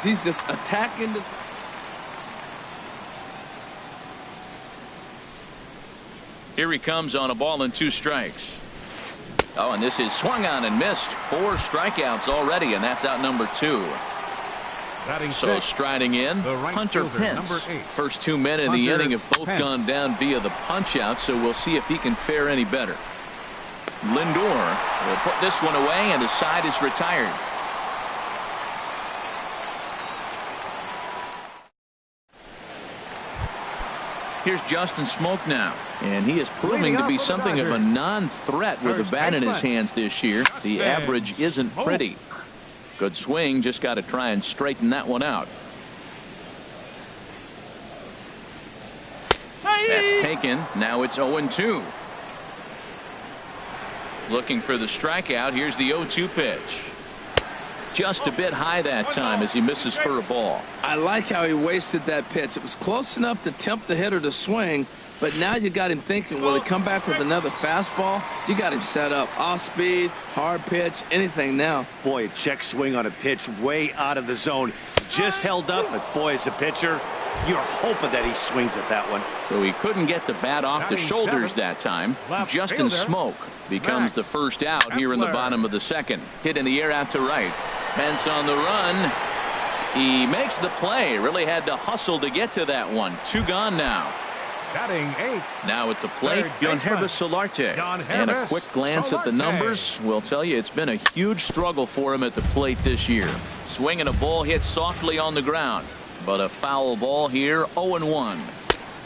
He's just attacking the... Here he comes on a ball and 2 strikes. Oh, and this is swung on and missed. 4 strikeouts already, and that's out number 2. So striding in, Hunter Pence. First 2 men in the inning have both gone down via the punch out, so we'll see if he can fare any better. Lindor will put this one away, and the side is retired. Here's Justin Smoke now, and he is proving to be something of a non-threat with a bat in his hands this year. The average isn't pretty. Good swing, just got to try and straighten that one out. That's taken. Now it's 0-2. Looking for the strikeout. Here's the 0-2 pitch. Just a bit high that time as he misses for a ball. I like how he wasted that pitch. It was close enough to tempt the hitter to swing, but now you got him thinking, will he come back with another fastball? You got him set up. Off speed, hard pitch, anything now. Boy, a check swing on a pitch way out of the zone. Just held up, but boy, as a pitcher, you're hoping that he swings at that one. So he couldn't get the bat off the shoulders that time. Justin Smoke becomes the first out here in the bottom of the 2nd. Hit in the air out to right. Pence on the run. He makes the play. Really had to hustle to get to that one. 2 gone now. Now at the plate, Yangervis Solarte. And a quick glance at the numbers will tell you it's been a huge struggle for him at the plate this year. Swinging a ball hit softly on the ground, but a foul ball here. 0-1.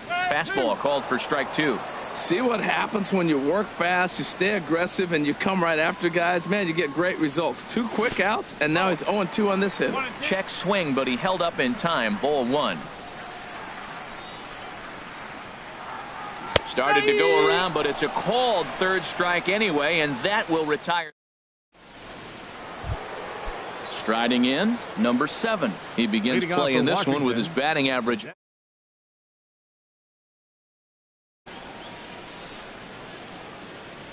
Fastball called for strike 2. See what happens when you work fast, you stay aggressive, and you come right after guys. Man, you get great results. 2 quick outs, and now he's 0-2 on this hit. Check swing, but he held up in time. Ball 1. Started to go around, but it's a called 3rd strike anyway, and that will retire. Striding in, number 7. He begins playing this one with his batting average.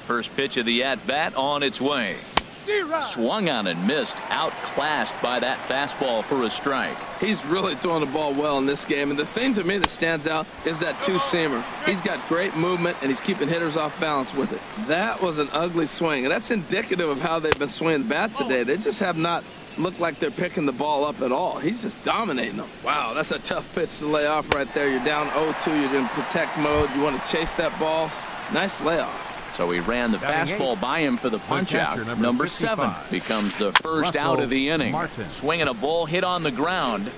First pitch of the at-bat on its way. Swung on and missed. Outclassed by that fastball for a strike. He's really throwing the ball well in this game, and the thing to me that stands out is that 2-seamer. He's got great movement, and he's keeping hitters off balance with it. That was an ugly swing, and that's indicative of how they've been swinging the bat today. They just have not looked like they're picking the ball up at all. He's just dominating them. Wow, that's a tough pitch to lay off right there. You're down 0-2. You're in protect mode. You want to chase that ball. Nice layoff. So he ran the fastball by him for the punch out. Number 7 becomes the first out of the inning. Swinging a ball hit on the ground.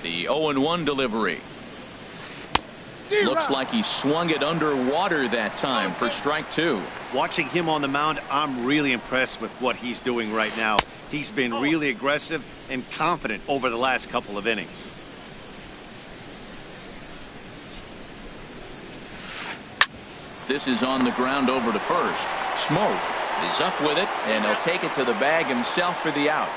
The 0-1 delivery. Looks like he swung it underwater that time for strike 2. Watching him on the mound, I'm really impressed with what he's doing right now. He's been really aggressive and confident over the last couple of innings. This is on the ground over to first. Smoke is up with it, and he'll take it to the bag himself for the out.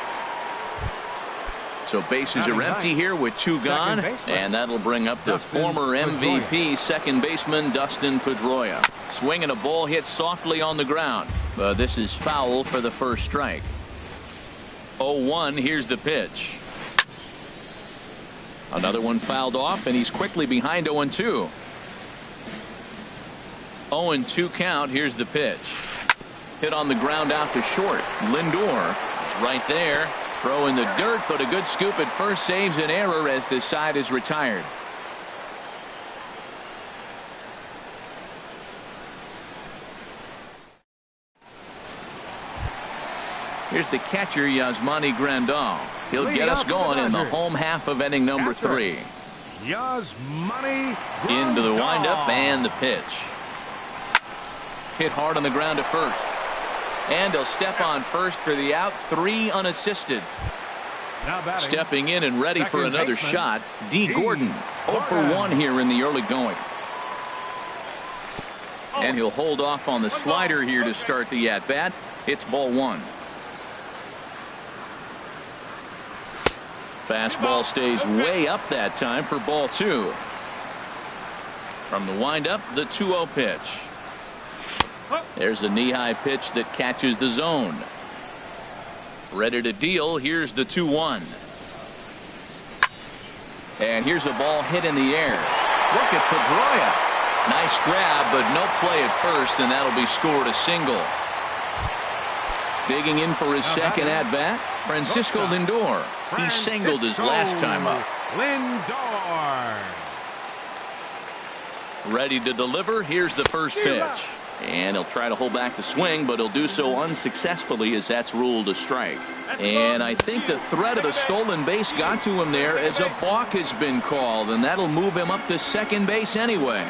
So bases are empty here with 2 gone, and that'll bring up the former MVP second baseman Dustin Pedroia. Swinging a ball hit softly on the ground, but this is foul for the first strike. 0-1. Here's the pitch. Another one fouled off, and he's quickly behind 0-2. 0-2 count. Here's the pitch. Hit on the ground out to short. Lindor is right there. Throw in the dirt, but a good scoop at first saves an error as this side is retired. Here's the catcher, Yasmani Grandal. He'll get us going in the home half of inning number 3. Into the windup and the pitch. Hit hard on the ground to first. And he'll step on first for the out. 3 unassisted. Stepping in and ready for another shot, D. Gordon. 0 for 1 here in the early going. And he'll hold off on the slider here to start the at-bat. It's ball 1. Fastball stays way up that time for ball 2. From the windup, the 2-0 pitch. There's a knee-high pitch that catches the zone. Ready to deal. Here's the 2-1. And here's a ball hit in the air. Look at Pedroia. Nice grab, but no play at first, and that'll be scored a single. Digging in for his second at-bat, Francisco Lindor. He singled his last time up. Lindor. Ready to deliver. Here's the first pitch. And he'll try to hold back the swing, but he'll do so unsuccessfully as that's ruled a strike. And I think the threat of the stolen base got to him there as a balk has been called, and that'll move him up to second base anyway.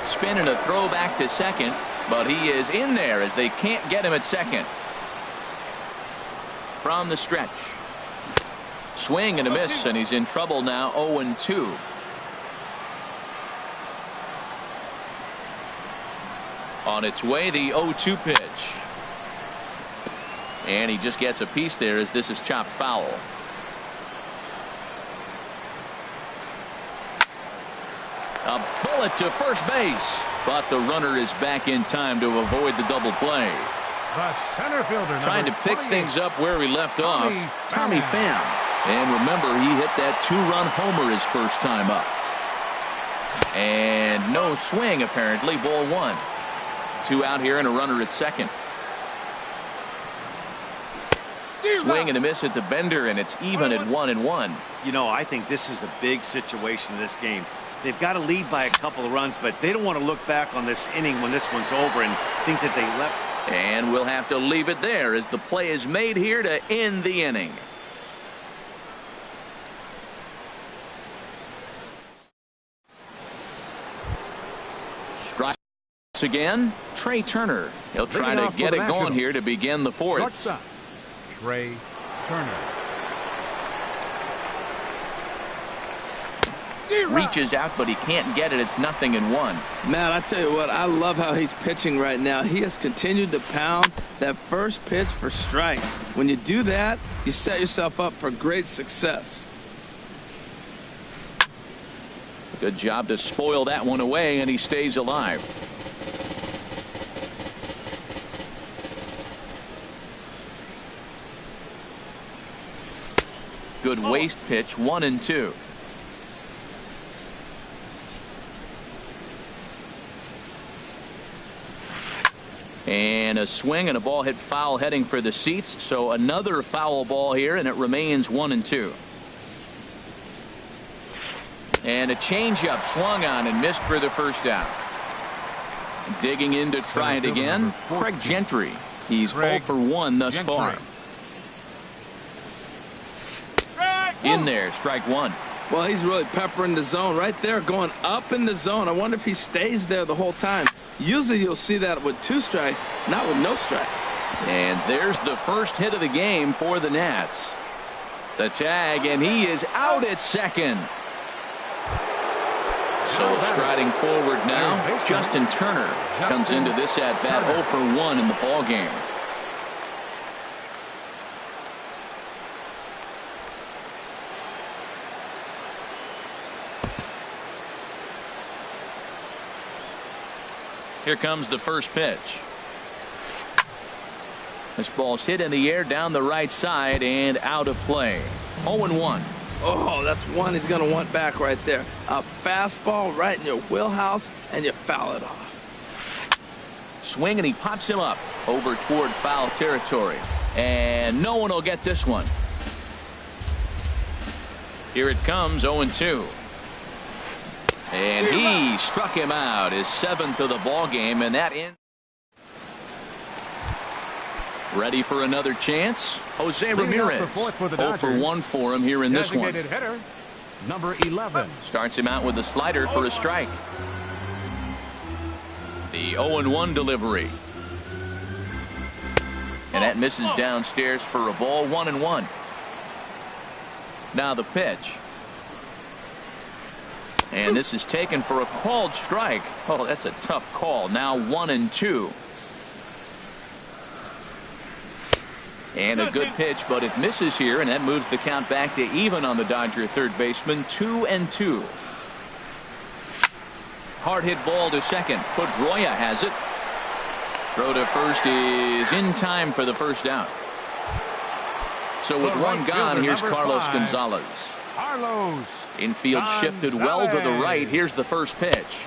Spin and a throw back to second, but he is in there as they can't get him at second. From the stretch. Swing and a miss, and he's in trouble now. 0-2. On its way, the 0-2 pitch. And he just gets a piece there as this is chopped foul. A bullet to first base, but the runner is back in time to avoid the double play. The center fielder trying to pick things up where he left off, Tommy Pham. And remember, he hit that 2-run homer his first time up. And no swing, apparently. Ball 1. 2 out here and a runner at second. Swing and a miss at the bender, and it's even at 1-1. You know, I think this is a big situation in this game. They've got to lead by a couple of runs, but they don't want to look back on this inning when this one's over and think that they left. And we'll have to leave it there as the play is made here to end the inning. Strikes again, Trey Turner. He'll try to get it going here to begin the fourth. Shortstop, Trey Turner. Reaches out, but he can't get it. It's 0-1. Matt, I tell you what, I love how he's pitching right now. He has continued to pound that first pitch for strikes. When you do that, you set yourself up for great success. Good job to spoil that one away, and he stays alive. Good waist pitch, 1-2. And a swing and a ball hit foul heading for the seats. So another foul ball here, and it remains 1-2. And a changeup swung on and missed for the first out. Digging in to try it again, Craig Gentry. He's 0 for 1 thus far. In there, strike 1. Well, he's really peppering the zone right there, going up in the zone. I wonder if he stays there the whole time. Usually you'll see that with 2 strikes, not with no strikes. And there's the first hit of the game for the Nats. The tag, and he is out at second. So striding forward now, Justin Turner comes into this at-bat 0 for 1 in the ballgame. Here comes the first pitch. This ball's hit in the air down the right side and out of play. 0-1. Oh, that's one he's going to want back right there. A fastball right in your wheelhouse, and you foul it off. Swing, and he pops him up over toward foul territory. And no one will get this one. Here it comes, 0-2. And he struck him out, his 7th of the ball game, and that ends. Ready for another chance? Jose Ramirez. 0 for 1 for him here in this one. Hitter, number 11. Starts him out with a slider for a strike. The 0-1 delivery. And that misses downstairs for a ball, 1-1. Now the pitch. And this is taken for a called strike. Oh, that's a tough call. Now 1-2. And a good pitch, but it misses here, and that moves the count back to even on the Dodger third baseman. 2-2. Hard hit ball to second. Pedroia has it. Throw to first is in time for the first out. So with one gone, here's Carlos Gonzalez. Carlos. Infield shifted well to the right. Here's the first pitch.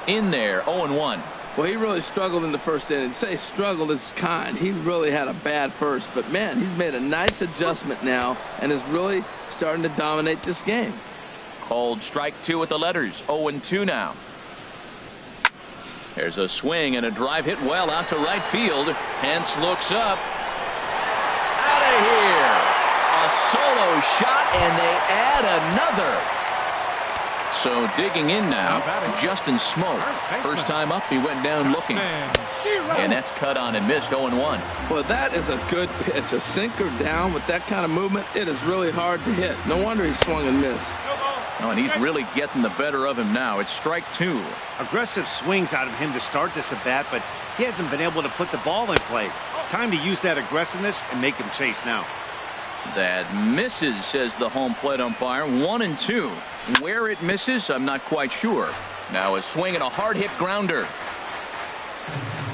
In there, 0-1. Well, he really struggled in the first inning. Say struggled is kind. He really had a bad first. But, man, he's made a nice adjustment now and is really starting to dominate this game. Called strike 2 with the letters. 0-2 now. There's a swing and a drive hit well out to right field. Hence looks up. Out of here. A solo shot, and they add another. So digging in now, Justin Smoak. First time up, he went down looking. And that's cut on and missed. 0-1. Well, that is a good pitch. A sinker down with that kind of movement, it is really hard to hit. No wonder he swung and missed. Oh, and he's really getting the better of him now. It's strike 2. Aggressive swings out of him to start this at bat, but he hasn't been able to put the ball in play. Time to use that aggressiveness and make him chase now. That misses, says the home plate umpire. 1-2. Where it misses, I'm not quite sure. Now a swing and a hard hit grounder.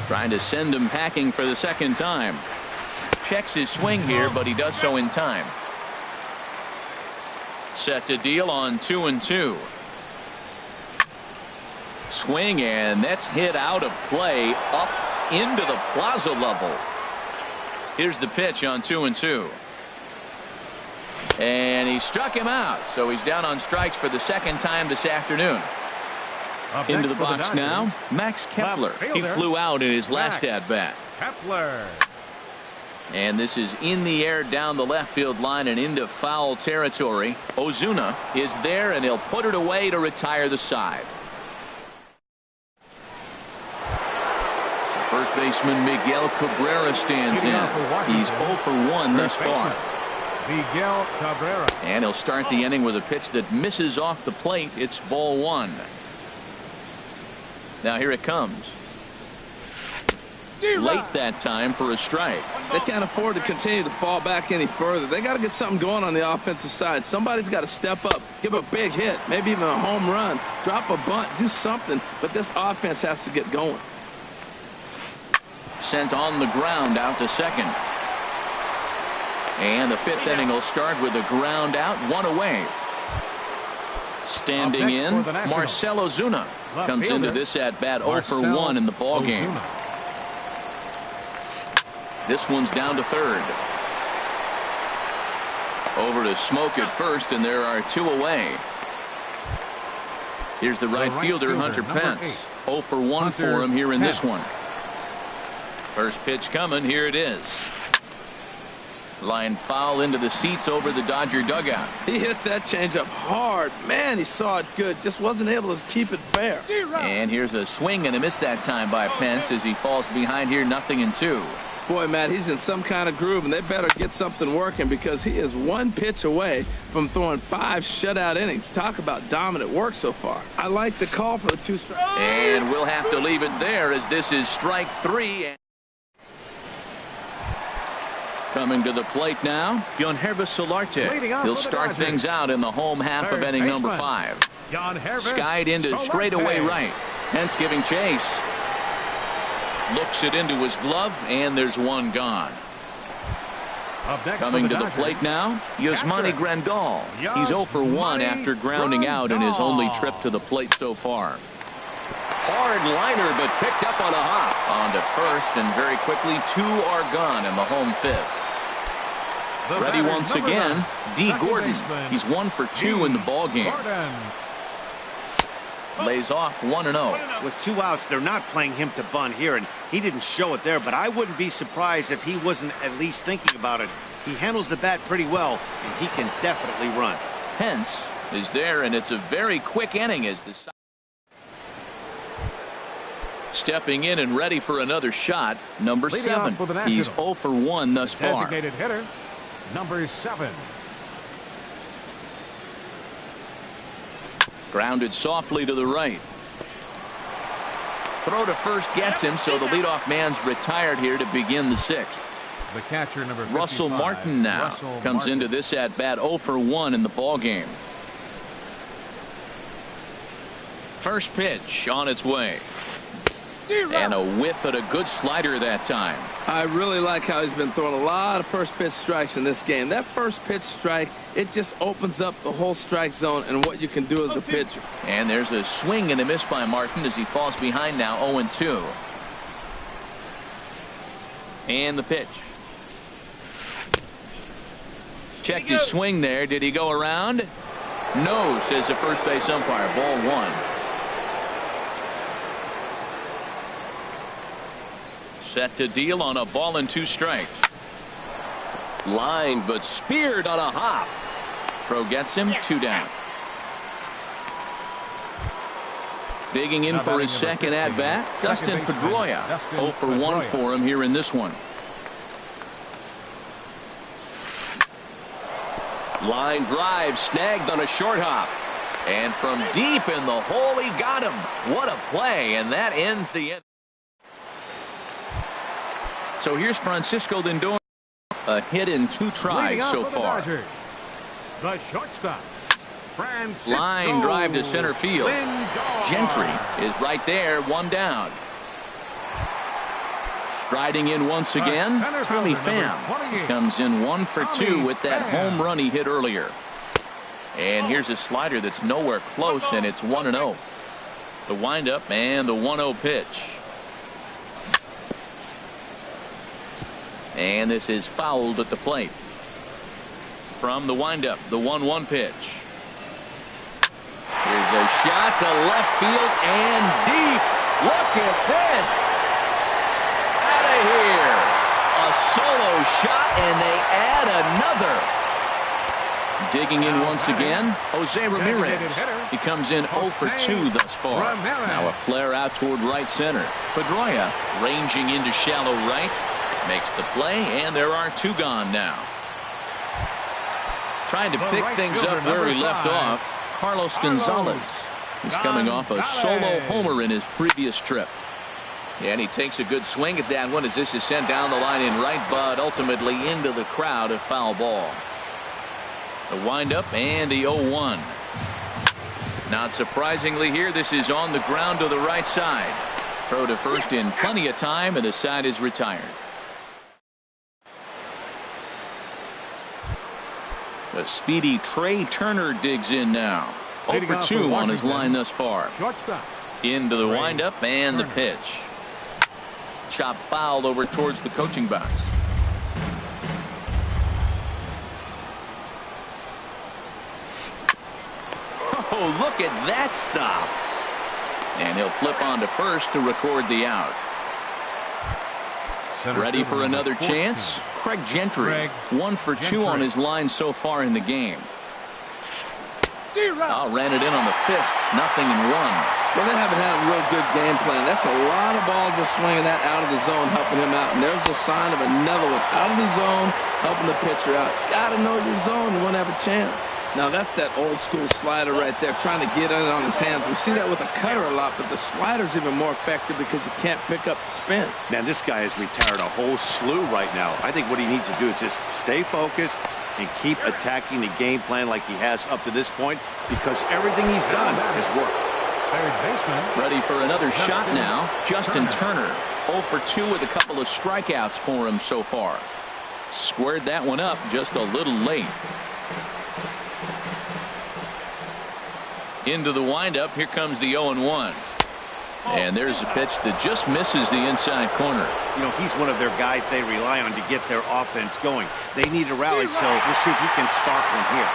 Trying to send him packing for the second time. Checks his swing here, but he does so in time. Set to deal on 2-2. Swing, and that's hit out of play up into the plaza level. Here's the pitch on 2-2. And he struck him out, so he's down on strikes for the second time this afternoon. Into the box now, Max Kepler. He flew out in his last at-bat. Kepler. And this is in the air down the left field line and into foul territory. Ozuna is there, and he'll put it away to retire the side. First baseman Miguel Cabrera stands in. He's 0 for 1 thus far. Miguel Cabrera. And he'll start the inning with a pitch that misses off the plate. It's ball 1. Now here it comes. Late that time for a strike. They can't afford to continue to fall back any further. They got to get something going on the offensive side. Somebody's got to step up, give a big hit, maybe even a home run, drop a bunt, do something. But this offense has to get going. Sent on the ground out to second. And the 5th inning will start with a ground out, 1 away. Standing in, Marcell Ozuna comes into this at bat 0 for 1 in the ball game. This one's down to third. Over to Smoak at first, and there are 2 away. Here's the right fielder, Hunter Pence. 0 for 1 for him here in this one. First pitch coming. Here it is. Line foul into the seats over the Dodger dugout. He hit that changeup hard. Man, he saw it good. Just wasn't able to keep it fair. And here's a swing and a miss that time by Pence as he falls behind here, 0-2. Boy, Matt, he's in some kind of groove, and they better get something working because he is 1 pitch away from throwing 5 shutout innings. Talk about dominant work so far. I like the call for the 2 strikes. And we'll have to leave it there as this is strike 3. Coming to the plate now, Yangervis Solarte. He'll start things out in the home half of inning number 5. Skied into straightaway right. Hence giving chase. Looks it into his glove, and there's 1 gone. Coming to the plate now, Yasmani Grandal. He's 0 for 1 after grounding out in his only trip to the plate so far. Hard liner, but picked up on a hop. On to first, and very quickly 2 are gone in the home 5th. Ready once again, D. Gordon. He's 1 for 2 in the ball game. Lays off 1-0. With 2 outs, they're not playing him to bunt here, and he didn't show it there, but I wouldn't be surprised if he wasn't at least thinking about it. He handles the bat pretty well, and he can definitely run. Hence is there, and it's a very quick inning as the stepping in and ready for another shot, number 7. He's 0 for 1 thus far. Designated hitter, number 7. Grounded softly to the right. Throw to first gets him, so the leadoff man's retired here to begin the 6th. The catcher, number 55, Russell Martin now comes into this at bat 0 for 1 in the ball game. First pitch on its way. And a whiff at a good slider that time. I really like how he's been throwing a lot of first pitch strikes in this game. That first pitch strike, it just opens up the whole strike zone and what you can do as a pitcher. And there's a swing and a miss by Martin as he falls behind now 0-2. And the pitch. Checked his swing there. Did he go around? No, says the first base umpire. Ball one. Set to deal on a ball and 2 strikes. Lined but speared on a hop. Throw gets him, 2 down. Digging in for his second at bat, Dustin Pedroia. 0 for 1 for him here in this one. Line drive snagged on a short hop. And from deep in the hole he got him. What a play, and that ends the inning. So here's Francisco Lindor, a hit in 2 tries so far. The shortstop, Francisco Line drive to center field. Lindor. Gentry is right there, 1 down. Striding in once again, Tommy Pham comes in 1 for 2 with that home run he hit earlier. And here's a slider that's nowhere close, and it's 1-0. The windup and the 1-0 pitch. And this is fouled at the plate. From the windup, the 1-1 pitch. Here's a shot to left field and deep. Look at this. Out of here. A solo shot, and they add another. Digging in once again, Jose Ramirez. He comes in 0 for 2 thus far. Now a flare out toward right center. Pedroia ranging into shallow right. Makes the play, and there are 2 gone now. Trying to pick things up where he left off, Carlos Gonzalez. He's coming off a solo homer in his previous trip. And he takes a good swing at that one as this is sent down the line in right, but ultimately into the crowd, a foul ball. The windup and the 0-1. Not surprisingly here, this is on the ground to the right side. Throw to first in plenty of time, and the side is retired. The speedy Trey Turner digs in now. 0 for 2 on his line thus far. Into the windup and the pitch. Chop fouled over towards the coaching box. Oh, look at that stop. And he'll flip on to first to record the out. Ready for another chance? Craig Gentry, 1 for 2 on his line so far in the game. Ran it in on the fists, nothing in 1. Well, they haven't had a real good game plan. That's a lot of balls they're swinging that out of the zone, helping him out. And there's a sign of another one out of the zone, helping the pitcher out. Got to know your zone. You won't have a chance. Now, that's that old school slider right there, trying to get in on his hands. We see that with a cutter a lot, but the slider's even more effective because you can't pick up the spin. Man, this guy has retired a whole slew right now. I think what he needs to do is just stay focused and keep attacking the game plan like he has up to this point, because everything he's done has worked. Ready for another shot now. Justin Turner, 0 for 2 with a couple of strikeouts for him so far. Squared that one up just a little late. Into the windup. Here comes the 0-1. And there's a pitch that just misses the inside corner. You know, he's one of their guys they rely on to get their offense going. They need a rally, so we'll see if he can spark one here.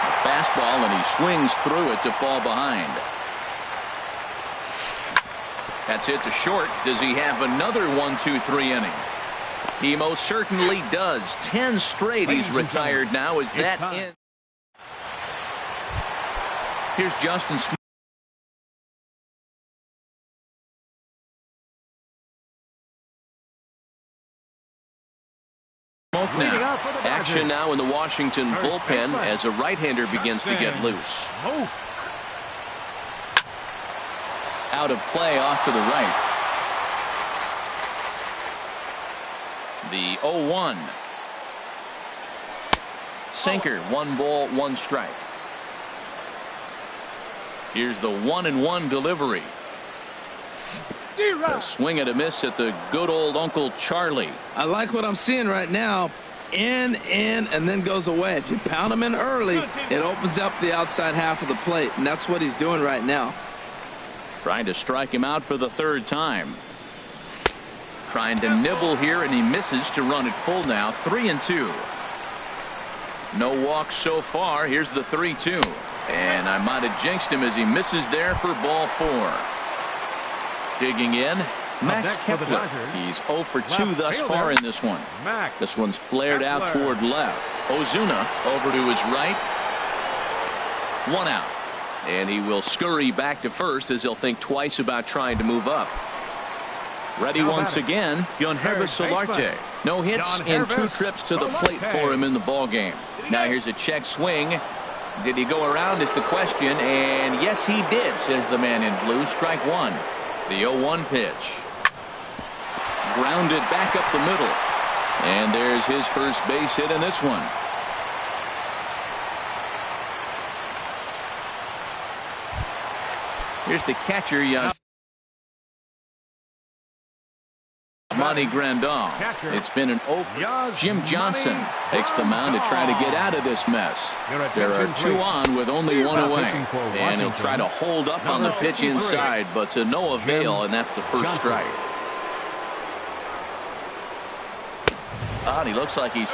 A fastball, and he swings through it to fall behind. That's hit to short. Does he have another 1-2-3 inning? He most certainly does. 10 straight he's retired now. Is that in? Here's Justin Smith. Now. Action now in the Washington bullpen as a right-hander begins to get loose. Out of play off to the right. The 0-1. Sinker, 1 ball, 1 strike. Here's the 1-1 delivery. A swing and a miss at the good old Uncle Charlie. I like what I'm seeing right now. In, and then goes away. If you pound him in early, it opens up the outside half of the plate, and that's what he's doing right now. Trying to strike him out for the third time. Trying to nibble here, and he misses to run it full now. 3-2. No walks so far. Here's the 3-2. And I might have jinxed him as he misses there for ball 4. Digging in, Max Kepler. He's 0 for 2 thus far in this one. This one's flared out toward left. Ozuna over to his right. 1 out. And he will scurry back to first as he'll think twice about trying to move up. Ready once again, Yonhervis Solarte. No hits in 2 trips to the plate for him in the ballgame. Now here's a check swing. Did he go around is the question, and yes he did, says the man in blue. Strike 1. The 0-1 pitch. Grounded back up the middle. And there's his first base hit in this one. Here's the catcher, Monty Grandal. It's been an open. Jim Johnson takes the mound to try to get out of this mess. There are 2 on with only 1 away. And he'll try to hold up on the pitch inside, but to no avail, and that's the first strike. And he looks like he's...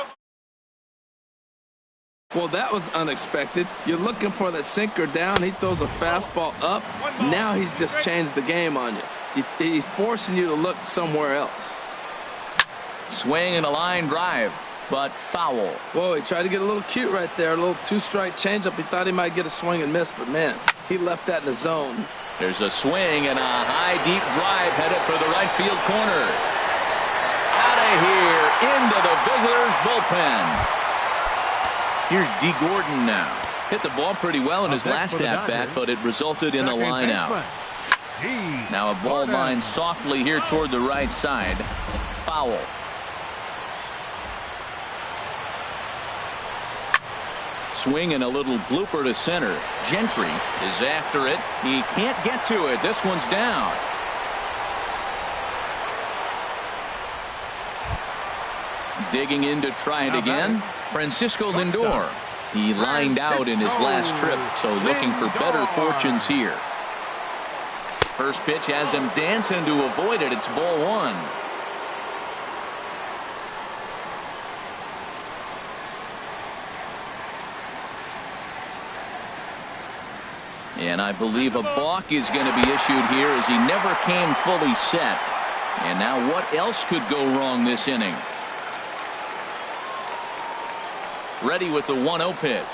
Well, that was unexpected. You're looking for that sinker down. He throws a fastball up. Now he's just changed the game on you. He's forcing you to look somewhere else. Swing and a line drive, but foul. Whoa, he tried to get a little cute right there. A little 2-strike changeup. He thought he might get a swing and miss, but man, he left that in the zone. There's a swing and a high, deep drive headed for the right field corner. Out of here, into the visitors' bullpen. Here's D. Gordon now. Hit the ball pretty well in his last at-bat, but it resulted in a line out. Now a ball line softly here toward the right side. Foul. Swing and a little blooper to center. Gentry is after it. He can't get to it. This one's down. Digging in to try it again. Francisco Lindor. He lined out in his last trip, so looking for better fortunes here. First pitch has him dancing to avoid it. It's ball 1. And I believe a balk is going to be issued here as he never came fully set. And now what else could go wrong this inning? Ready with the 1-0 pitch.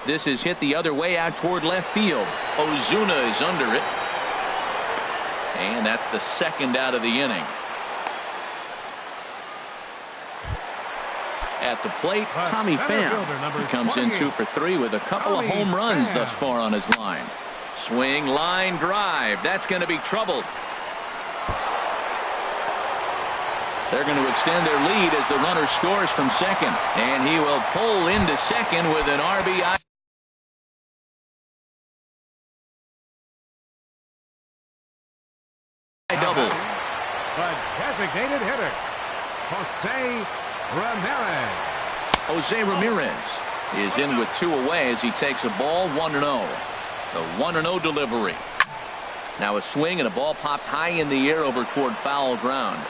This is hit the other way out toward left field. Ozuna is under it. And that's the second out of the inning. At the plate, Tommy Pham. He comes in 2 for 3 with a couple of home runs thus far on his line. Swing, line drive. That's going to be troubled. They're going to extend their lead as the runner scores from second. And he will pull into second with an RBI. Double. The designated hitter, Jose Ramirez. Jose Ramirez is in with 2 away as he takes a ball 1-0. The 1-0 delivery. Now a swing and a ball popped high in the air over toward foul ground.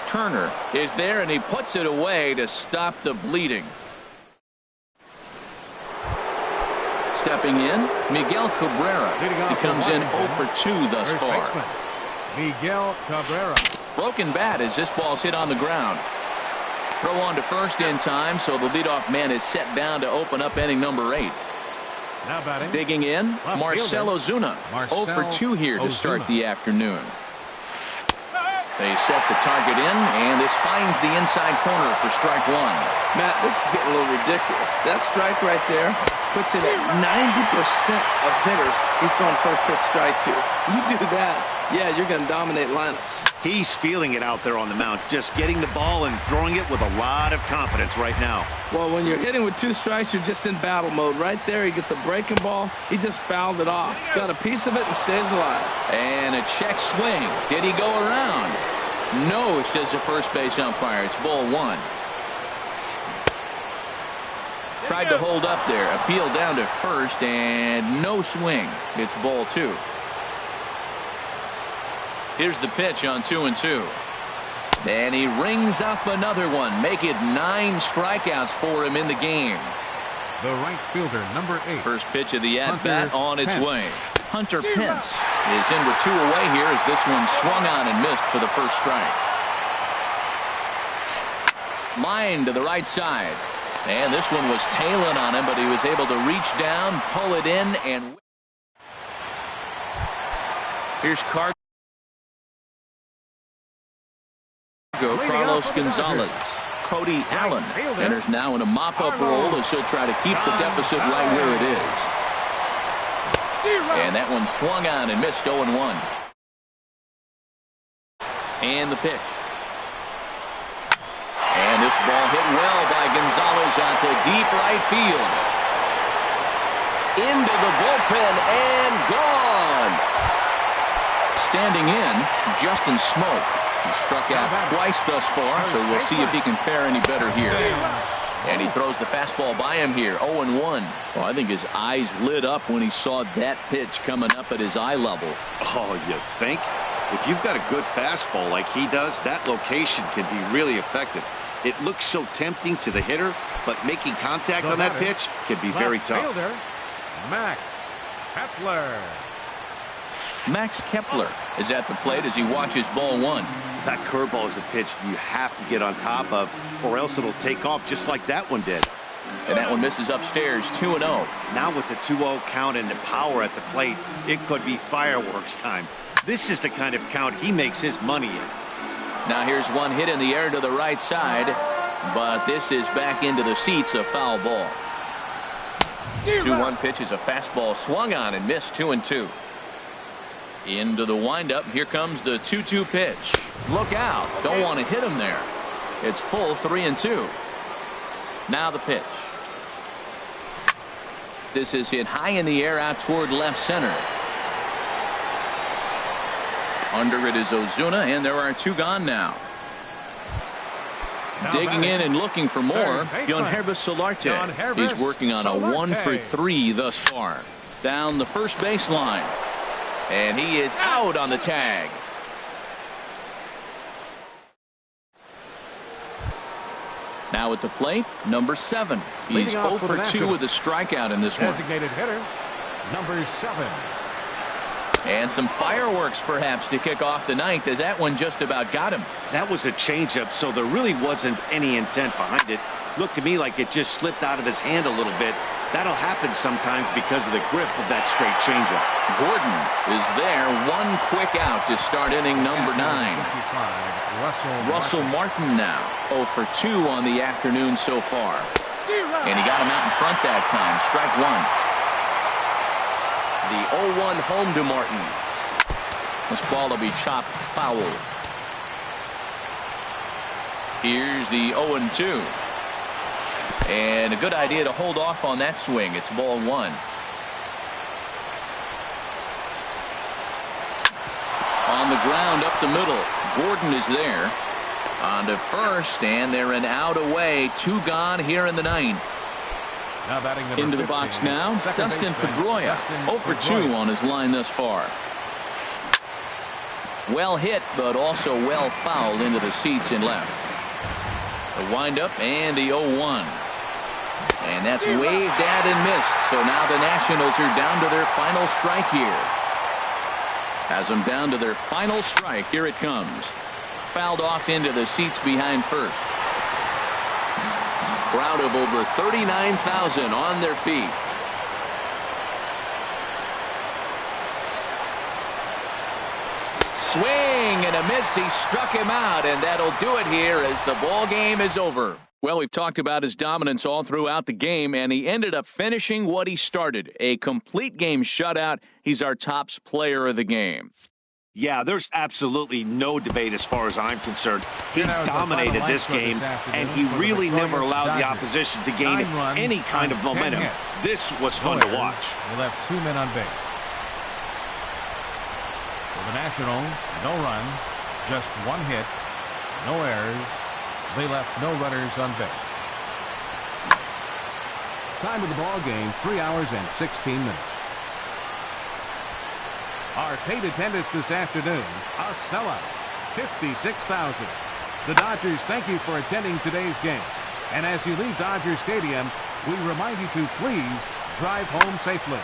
Turner is there and he puts it away to stop the bleeding. Stepping in, Miguel Cabrera. He comes in 0 for 2 thus far. Miguel Cabrera. Broken bat as this ball's hit on the ground. Throw on to first in time, so the leadoff man is set down to open up inning number 8. Now batting. Digging in, Marcell Ozuna. 0 for 2 here to start the afternoon. They set the target in, and this finds the inside corner for strike 1. Matt, this is getting a little ridiculous. That strike right there puts it at 90% of hitters he's throwing first pitch strike to. You do that, yeah, you're going to dominate lineups. He's feeling it out there on the mound, just getting the ball and throwing it with a lot of confidence right now. Well, when you're hitting with 2 strikes, you're just in battle mode. Right there, he gets a breaking ball. He just fouled it off. Got a piece of it and stays alive. And a check swing. Did he go around? No, says the first base umpire. It's ball 1. Tried to hold up there. Appeal down to first, and no swing. It's ball 2. Here's the pitch on 2-2. And he rings up another one. Make it 9 strikeouts for him in the game. The right fielder, number 8. First pitch of the at-bat on its way. Hunter Pence is in with 2 away here as this one swung on and missed for the first strike. Line to the right side. And this one was tailing on him, but he was able to reach down, pull it in, and here's Carlos Gonzalez. Cody Allen enters now in a mop-up role as he'll try to keep the deficit right where it is. And that one swung on and missed 0-1. And the pitch. And this ball hit well by Gonzalez onto deep right field. Into the bullpen and gone. Standing in, Justin Smoke. He struck out twice thus far, so we'll see if he can fare any better here. And he throws the fastball by him here, 0-1. Well, I think his eyes lit up when he saw that pitch coming up at his eye level. Oh, you think? If you've got a good fastball like he does, that location can be really effective. It looks so tempting to the hitter, but making contact on that pitch can be very tough. Fielder, Max Kepler. Max Kepler is at the plate as he watches ball 1. That curveball is a pitch you have to get on top of, or else it'll take off just like that one did. And that one misses upstairs, 2-0. Now with the 2-0 count and the power at the plate, it could be fireworks time. This is the kind of count he makes his money in. Now here's one hit in the air to the right side, but this is back into the seats, a foul ball. 2-1 pitch is a fastball swung on and missed, 2-2. Into the windup. Here comes the 2-2 pitch. Look out. Don't want to hit him there. It's full 3-2. Now the pitch. This is hit high in the air out toward left center. Under it is Ozuna, and there are 2 gone now. Digging in and looking for more, Yangervis Solarte. He's working on a 1 for 3 thus far. Down the first baseline. And he is out on the tag. Now at the plate, number 7. He's 0 for 2 with a strikeout in this one. Designated hitter, number 7. And some fireworks perhaps to kick off the 9th as that one just about got him. That was a changeup, so there really wasn't any intent behind it. Looked to me like it just slipped out of his hand a little bit. That'll happen sometimes because of the grip of that straight changeup. Gordon is there. 1 quick out to start inning number 9. Russell Martin now 0 for 2 on the afternoon so far. And he got him out in front that time. Strike 1. The 0-1 home to Martin. This ball will be chopped foul. Here's the 0-2. And a good idea to hold off on that swing. It's ball 1. On the ground up the middle. Gordon is there. On to first, and they're an out away. 2 gone here in the 9th. Into the box now, Dustin Pedroia. 0 for 2 on his line thus far. Well hit, but also well fouled into the seats and left. The windup and the 0-1. And that's waved at and missed. So now the Nationals are down to their final strike here. Has them down to their final strike. Here it comes. Fouled off into the seats behind first. Crowd of over 39,000 on their feet. Swing and a miss. He struck him out, and that'll do it here as the ball game is over. Well, we've talked about his dominance all throughout the game, and he ended up finishing what he started. A complete game shutout. He's our top player of the game. Yeah, there's absolutely no debate as far as I'm concerned. He dominated this game, and he really never allowed the opposition to gain any kind of momentum. This was fun to watch. They left 2 men on base. For the Nationals, no runs, just 1 hit, no errors. They left no runners on base. Time of the ball game, 3 hours and 16 minutes. Our paid attendance this afternoon, a sellout, 56,000. The Dodgers thank you for attending today's game. And as you leave Dodger Stadium, we remind you to please drive home safely.